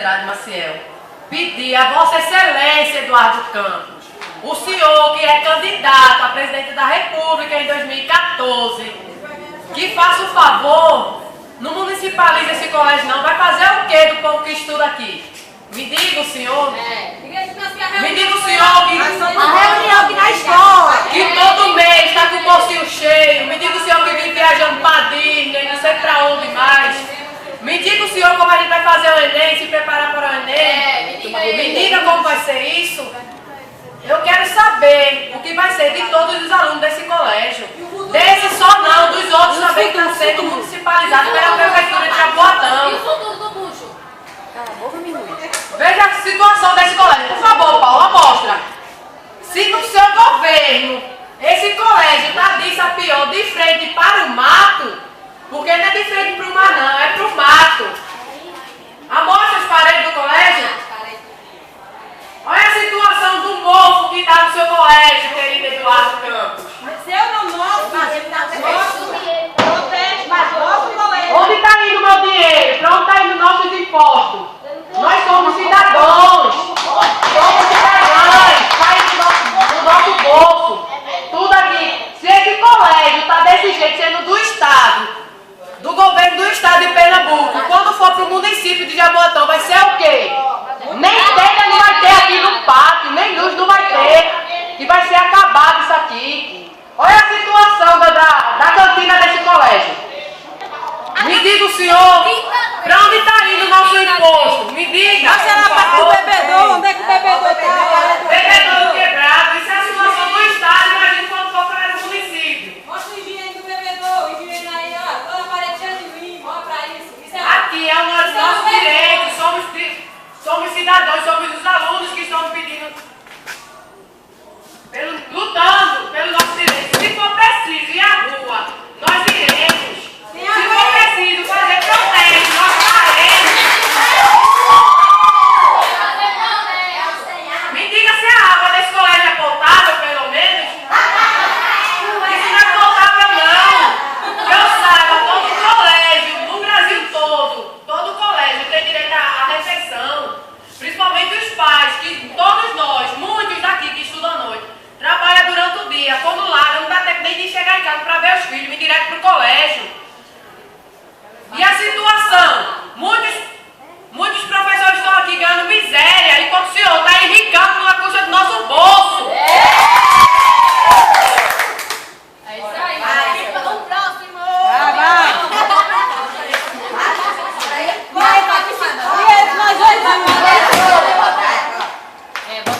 Andrade Maciel, pedir a Vossa Excelência Eduardo Campos, o senhor que é candidato a presidente da República em 2014, que faça o favor, não municipalize esse colégio não, vai fazer o quê do povo que estuda aqui? Me diga o senhor. Me diga o senhor que a reunião aqui na escola. Que todo mês está com o bolsinho cheio. Me diga o senhor que vive viajando para Disney, não sei para onde mais. Me diga o senhor como a gente vai fazer o Enem, se preparar para o Enem. Me diga como vai ser isso. Eu quero saber o que vai ser de todos os alunos desse colégio. Desse só não, dos outros também que estão sendo municipalizados pela Prefeitura de Jaboatão. E o futuro do bucho? Veja a situação desse colégio. Por favor, Paulo, mostra. Se no seu governo esse colégio está disso a pior, de frente para o mato, porque não é de frente para o mar não, é para o mato. Amostra as paredes do colégio. Olha a situação do mofo que está no seu colégio, querido Eduardo Campos. Se eu não mostro, Onde está indo o meu dinheiro? Para onde está indo nossos impostos? Nós somos cidadãos. Somos cidadãos. Sai do nosso bolso. Tudo aqui. Se esse colégio está desse jeito, sendo do Estado, do governo do Estado de Pernambuco, quando for para o município de Jaboatão, vai ser o quê? Nem telha não vai ter aqui no pátio, nem luz não vai ter. E vai ser acabado isso aqui. Olha a situação da cantina desse colégio. Me diga o senhor, para onde está indo o nosso imposto? Me diga. Nós era a parte do bebedor, onde é que o bebedor está? Bebedor quebrado, isso é a situação do Estado, imagina quando for para o município. Mostra o higiene do bebedor, o higiene aí, ó, toda a parede cheia de vinho, olha para isso. Aqui é o nosso direito, somos cidadãos, somos os alunos que estão pedindo, lutando pelo nosso direito. Se for preciso ir à rua, nós iremos. Se for preciso fazer protesto, nós faremos. Me diga se a água desse colégio é potável, pelo menos. Isso não é potável, não. Que eu saiba, todo colégio, no Brasil todo colégio tem direito à refeição. Principalmente os pais, que todos nós, muitos daqui que estudam à noite, trabalham durante o dia, quando larga, não dá tempo nem de chegar em casa para ver os filhos, vir direto para o colégio. E a situação? Muitos professores estão aqui ganhando miséria, enquanto o senhor está enricando na custa do nosso bolso. É isso aí. Vamos próximo. Bota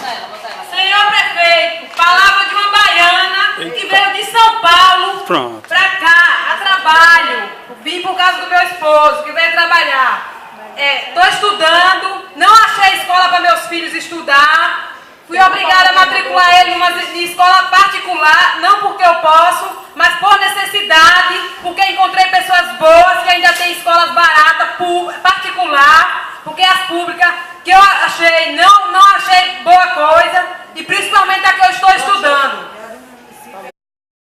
ela. Senhor prefeito, palavra de uma baiana que veio de São Paulo para cá, a trabalho. Vim por causa do meu esposo, que veio trabalhar. Estou estudando, não achei escola para meus filhos estudar. Fui obrigada a matricular ele em escola particular, não porque eu posso, mas por necessidade, porque encontrei pessoas boas que ainda têm escolas baratas, particular, porque as públicas que eu achei, não achei boa coisa, e principalmente a que eu estou estudando.